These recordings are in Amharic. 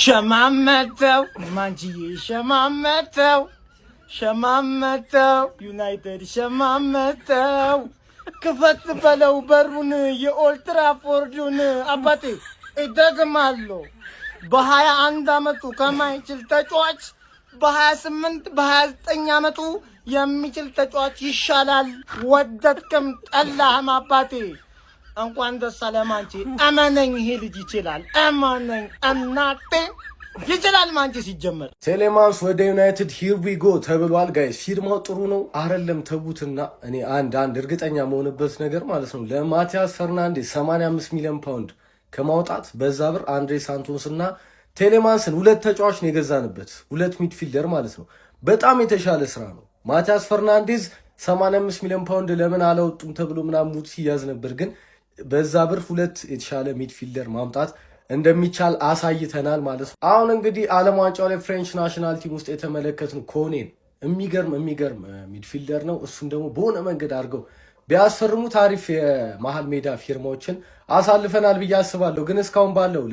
ሸማመተው ማንጂዬ ሸማመተው ዩናይትድ ሸማመተው ክፈት በለው በሩን የኦልትራፎርዱን አባቴ እደግማለሁ በ21 አመቱ ከማይችል ተጫዋች በ28 በ29 አመቱ የሚችል ተጫዋች ይሻላል። ወደድክም ጠላህም አባቴ እንኳን ደስ አለህ ማንቺ። እመነኝ ይሄ ልጅ ይችላል። እመነኝ እናቴ ይችላል ማንቺ። ሲጀመር ቴሌማንስ ወደ ዩናይትድ ሂር ዊ ጎ ተብሏል። ጋይስ ፊርማው ጥሩ ነው አይደለም ተቡትና፣ እኔ አንድ እርግጠኛ መሆንበት ነገር ማለት ነው ለማቲያስ ፈርናንዴዝ 85 ሚሊዮን ፓውንድ ከማውጣት በዛ ብር አንድሬ ሳንቶስ እና ቴሌማንስን ሁለት ተጫዋች ነው የገዛንበት፣ ሁለት ሚድፊልደር ማለት ነው። በጣም የተሻለ ስራ ነው። ማቲያስ ፈርናንዴዝ 85 ሚሊዮን ፓውንድ ለምን አላወጡም ተብሎ ምናምን ሙድ ሲያዝ ነበር፣ ግን በዛ ብር ሁለት የተሻለ ሚድፊልደር ማምጣት እንደሚቻል አሳይተናል ማለት ነው። አሁን እንግዲህ ዓለም ዋንጫው ላይ ፍሬንች ናሽናል ቲም ውስጥ የተመለከትነው ኮኔን የሚገርም ሚድፊልደር ነው። እሱን ደግሞ በሆነ መንገድ አድርገው ቢያስፈርሙት አሪፍ የመሀል ሜዳ ፊርማዎችን አሳልፈናል ብዬ አስባለሁ። ግን እስካሁን ባለው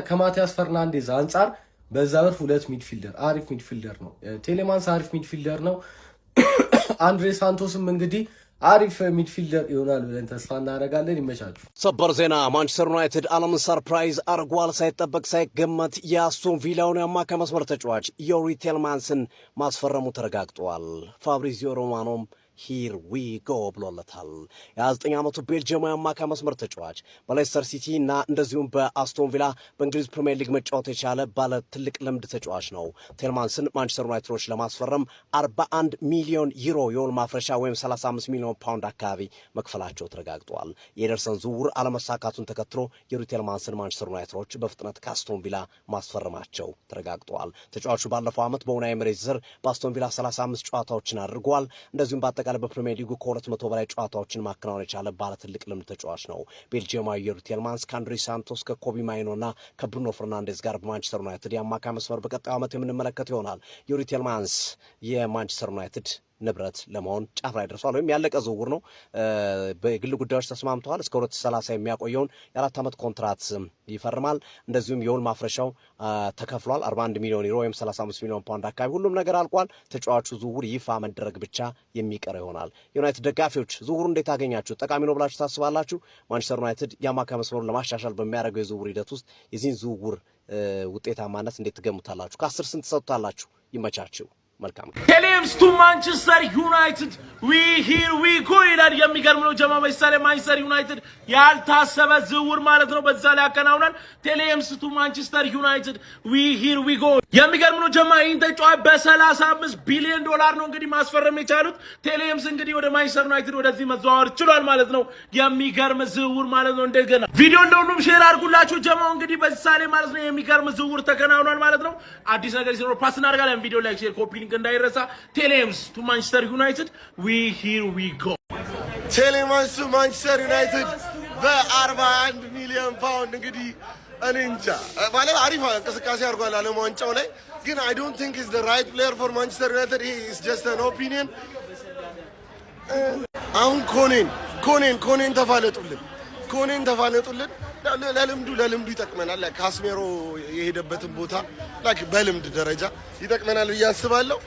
ከማቲያስ ፈርናንዴዝ አንጻር በዛ ብር ሁለት ሚድፊልደር አሪፍ ሚድፊልደር ነው። ቴሌማንስ አሪፍ ሚድፊልደር ነው። አንድሬ ሳንቶስም እንግዲህ አሪፍ ሚድፊልደር ይሆናል ብለን ተስፋ እናደርጋለን። ይመቻችሁ። ሰበር ዜና ማንቸስተር ዩናይትድ ዓለምን ሰርፕራይዝ አርጓል። ሳይጠበቅ ሳይገመት የአስቶን ቪላውን የአማካይ መስመር ተጫዋች ዮሪ ቴልማንስን ማስፈረሙ ተረጋግጧል። ፋብሪዚዮ ሮማኖም ሂር ዊ ጎ ብሎለታል። የ29 ዓመቱ ቤልጅየማዊ አማካይ መስመር ተጫዋች በሌስተር ሲቲ እና እንደዚሁም በአስቶን ቪላ በእንግሊዝ ፕሪሚየር ሊግ መጫወት የቻለ ባለ ትልቅ ልምድ ተጫዋች ነው። ቴልማንስን ማንቸስተር ዩናይትዶች ለማስፈረም 41 ሚሊዮን ዩሮ የውል ማፍረሻ ወይም 35 ሚሊዮን ፓውንድ አካባቢ መክፈላቸው ተረጋግጧል። የኤደርሰን ዝውውር አለመሳካቱን ተከትሎ ዮሪ ቴልማንስን ማንቸስተር ዩናይትዶች በፍጥነት ከአስቶን ቪላ ማስፈረማቸው ተረጋግጧል። ተጫዋቹ ባለፈው ዓመት በኡናይ ኤምሬ ስር በአስቶን ቪላ 35 ጨዋታዎችን አድርጓል። እንደዚሁም በአጠቃላይ በፕሪሚየር ሊጉ ከ200 በላይ ጨዋታዎችን ማከናወን የቻለ ባለ ትልቅ ልምድ ተጫዋች ነው። ቤልጂየማዊ ዮሪ ቴልማንስ ከአንድሬ ሳንቶስ ከኮቢ ማይኖ እና ከብሩኖ ፈርናንዴዝ ጋር በማንቸስተር ዩናይትድ የአማካይ መስመር በቀጣዩ ዓመት የምንመለከት ይሆናል። ዮሪ ቴልማንስ የማንቸስተር ዩናይትድ ንብረት ለመሆን ጫፍ ላይ ደርሷል። ወይም ያለቀ ዝውውር ነው። በግል ጉዳዮች ተስማምተዋል። እስከ 2030 የሚያቆየውን የ4 ዓመት ኮንትራት ይፈርማል። እንደዚሁም የውል ማፍረሻው ተከፍሏል። 41 ሚሊዮን ዩሮ ወይም 35 ሚሊዮን ፓውንድ አካባቢ ሁሉም ነገር አልቋል። ተጫዋቹ ዝውውር ይፋ መደረግ ብቻ የሚቀር ይሆናል። ዩናይትድ ደጋፊዎች ዝውውሩ እንዴት አገኛችሁ? ጠቃሚ ነው ብላችሁ ታስባላችሁ? ማንቸስተር ዩናይትድ የአማካይ መስመሩን ለማሻሻል በሚያደርገው የዝውውር ሂደት ውስጥ የዚህን ዝውውር ውጤታማነት እንዴት ትገምታላችሁ? ከ10 ስንት ሰጥታላችሁ? ይመቻችሁ። መልካም ቴሌምስ ቱ ማንቸስተር ዩናይትድ ዊ ሂር ዊ ጎ ይላል። የሚገርም ነው ጀማ። በሳሌ ማንቸስተር ዩናይትድ ያልታሰበ ዝውውር ማለት ነው በዛ ላይ ያከናውናል። ቴሌምስ ቱ ማንቸስተር ዩናይትድ ዊ ሂር ዊ ጎ። የሚገርም ነው ጀማ። ይህን ተጫዋች በ35 ቢሊዮን ዶላር ነው እንግዲህ ማስፈረም የቻሉት። ቴሌምስ እንግዲህ ወደ ማንቸስተር ዩናይትድ ወደዚህ መዘዋወር ችሏል ማለት ነው። የሚገርም ዝውውር ማለት ነው። እንደገና ቪዲዮ እንደሁሉም ሼር አድርጉላችሁ ጀማው። እንግዲህ በሳሌ ማለት ነው የሚገርም ዝውውር ተከናውኗል ማለት ነው። አዲስ ነገር ሲኖር ፓስ እናደርጋለን። ቪዲዮ ላይክ፣ ሼር፣ ኮፒ ሊንክ እንዳይረሳ። ቴሌምስ ቱ ማንቸስተር ዩናይትድ ዊ ሂር ዊ ጎ። ቴሌማንስ ቱ ማንቸስተር ዩናይትድ በ41 ሚሊዮን ፓውንድ እንግዲህ እኔ እንጃ ማለት አሪፍ እንቅስቃሴ አድርጓል ዓለም ዋንጫው ላይ፣ ግን አይ ዶንት ቲንክ ኢዝ ዘ ራይት ፕሌየር ፎር ማንቸስተር ዩናይትድ። ይሄ ኢዝ ጀስት አን ኦፒኒየን። አሁን ኮኔን ተፋለጡልን። ለልምዱ ይጠቅመናል። ካስሜሮ የሄደበትን ቦታ በልምድ ደረጃ ይጠቅመናል ብዬ አስባለሁ።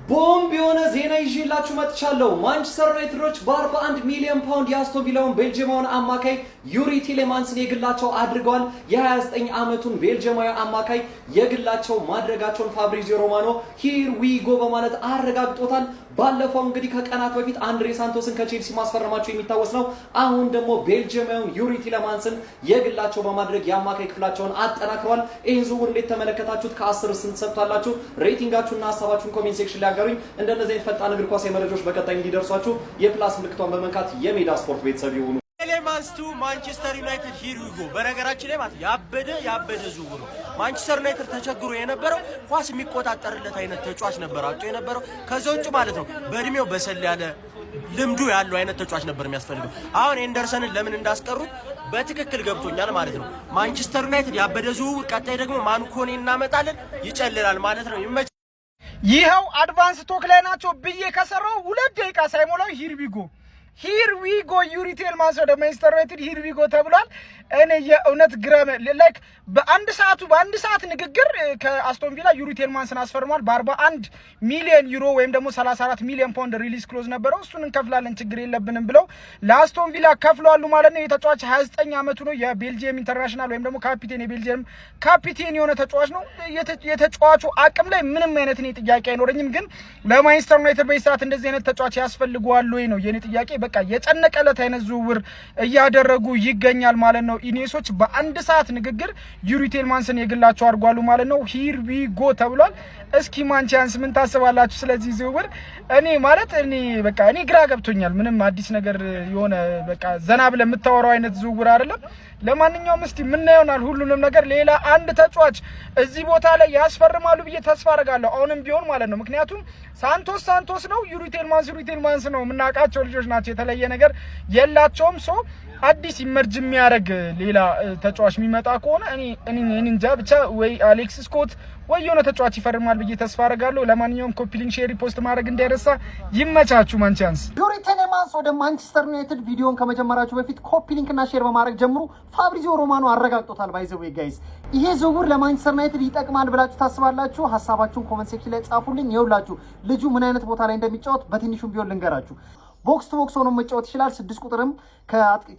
ቦምብ የሆነ ዜና ይዤላችሁ መጥቻለሁ። ማንቸስተር ዩናይትዶች በ41 ሚሊዮን ፓውንድ የአስቶን ቪላውን ቤልጂየማውን አማካይ ዩሪ ቴሌማንስን የግላቸው አድርገዋል። የ29 ዓመቱን ቤልጂየማዊ አማካይ የግላቸው ማድረጋቸውን ፋብሪዚዮ ሮማኖ ሂር ዊ ጎ በማለት አረጋግጦታል። ባለፈው እንግዲህ ከቀናት በፊት አንድሬ ሳንቶስን ከቼልሲ ማስፈረማቸው የሚታወስ ነው። አሁን ደግሞ ቤልጂየማዊውን ዩሪ ቴሌማንስን የግላቸው በማድረግ የአማካይ ክፍላቸውን አጠናክረዋል። ይህን ዝውውር እንዴት ተመለከታችሁት? ከ10 ስንት ሰጥታላችሁ? ሬቲንጋችሁና ሀሳባችሁን ኮሜንት ሴክሽን ላይ አጋሩኝ። እንደነዚህ ፈጣን እግር ኳስ መረጃዎች በቀጣይ እንዲደርሷችሁ የፕላስ ምልክቷን በመንካት የሜዳ ስፖርት ቤተሰብ ይሁኑ። ቴሌማንስ ቱ ማንቸስተር ዩናይትድ ሂር ዊ ጎ። በነገራችን ላይ ማለት ያበደ ዝውውር ነው። ማንቸስተር ዩናይትድ ተቸግሮ የነበረው ኳስ የሚቆጣጠርለት አይነት ተጫዋች ነበር አጥቶ የነበረው። ከዛ ውጭ ማለት ነው በእድሜው በሰል ያለ ልምዱ ያለው አይነት ተጫዋች ነበር የሚያስፈልገው። አሁን ኤንደርሰንን ለምን እንዳስቀሩት በትክክል ገብቶኛል ማለት ነው። ማንቸስተር ዩናይትድ ያበደ ዝውውር፣ ቀጣይ ደግሞ ማንኮኔ እናመጣለን። ይጨልላል ማለት ነው። ይኸው አድቫንስ ቶክ ላይ ናቸው ብዬ ከሰራው 2 ደቂቃ ሳይሞላው ሂር ዊ ጎ ዩሪ ቴልማንስ ወደ ማንቸስተር ዩናይትድ ሂር ዊ ጎ ተብሏል። እኔ የእውነት ግራም ላይክ በአንድ ሰዓት ንግግር ከአስቶን ቪላ ዩሪ ቴልማንስን አስፈርሟል በ41 ሚሊዮን ዩሮ ወይም ደግሞ 34 ሚሊዮን ፓውንድ ሪሊዝ ክሎዝ ነበረው እሱን እንከፍላለን ችግር የለብንም ብለው ለአስቶን ቪላ ከፍለዋል ማለት ነው። የተጫዋች 29 አመቱ ነው። የቤልጂየም ኢንተርናሽናል ወይም ደግሞ ካፒቴን የቤልጂየም ካፒቴን የሆነ ተጫዋች ነው። የተጫዋቹ አቅም ላይ ምንም አይነት እኔ ጥያቄ አይኖረኝም። ግን ለማንቸስተር ዩናይትድ በሰዓት እንደዚህ አይነት ተጫዋች ያስፈልገዋል ወይ ነው የኔ ጥያቄ። በቃ የጨነቀለት አይነት ዝውውር እያደረጉ ይገኛል ማለት ነው። ኢኔሶች በአንድ ሰዓት ንግግር ዩሪ ቴልማንስን የግላቸው አድርጓሉ ማለት ነው። ሂር ዊ ጎ ተብሏል። እስኪ ማንቻንስ ምን ታስባላችሁ ስለዚህ ዝውውር? እኔ በቃ እኔ ግራ ገብቶኛል። ምንም አዲስ ነገር የሆነ በቃ ዘና ብለ የምታወራው አይነት ዝውውር አይደለም። ለማንኛውም እስቲ ምን ይሆናል ሁሉንም ነገር ሌላ አንድ ተጫዋች እዚህ ቦታ ላይ ያስፈርማሉ ብዬ ተስፋ አደርጋለሁ አሁንም ቢሆን ማለት ነው። ምክንያቱም ሳንቶስ ነው ዩሪ ቴልማንስ ነው የምናውቃቸው ልጆች ናቸው። የተለየ ነገር የላቸውም። ሶ አዲስ ኢመርጅ የሚያደርግ ሌላ ተጫዋች የሚመጣ ከሆነ እኔ እንጃ ብቻ ወይ አሌክስ ስኮት ወይ የሆነ ተጫዋች ይፈርማል ብዬ ተስፋ አደርጋለሁ። ለማንኛውም ኮፒ ሊንክ ሼር ሪፖስት ማድረግ እንዳይረሳ። ይመቻችሁ ማንቻንስ። ዩሪ ቴሌማንስ ወደ ማንቸስተር ዩናይትድ ቪዲዮን ከመጀመራችሁ በፊት ኮፒ ሊንክ እና ሼር በማድረግ ጀምሩ። ፋብሪዚዮ ሮማኖ አረጋግጦታል። ባይዘው ጋይስ ይሄ ዝውውር ለማንቸስተር ዩናይትድ ይጠቅማል ብላችሁ ታስባላችሁ? ሐሳባችሁን ኮሜንት ሴክሽን ላይ ጻፉልኝ። ይኸውላችሁ ልጁ ምን አይነት ቦታ ላይ እንደሚጫወት በትንሹም ቢሆን ልንገራችሁ። ቦክስ ቱ ቦክስ ሆኖ መጫወት ይችላል። 6 ቁጥርም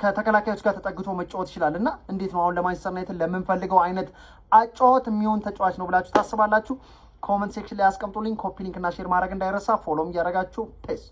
ከተከላካዮች ጋር ተጠግቶ መጫወት ይችላልና እንዴት ነው አሁን ለማንቸስተር ዩናይትድ ለምንፈልገው አይነት አጫወት የሚሆን ተጫዋች ነው ብላችሁ ታስባላችሁ? ኮሜንት ሴክሽን ላይ አስቀምጡልኝ። ኮፒ ሊንክ እና ሼር ማድረግ እንዳይረሳ። ፎሎም እያደረጋችሁ ፔስ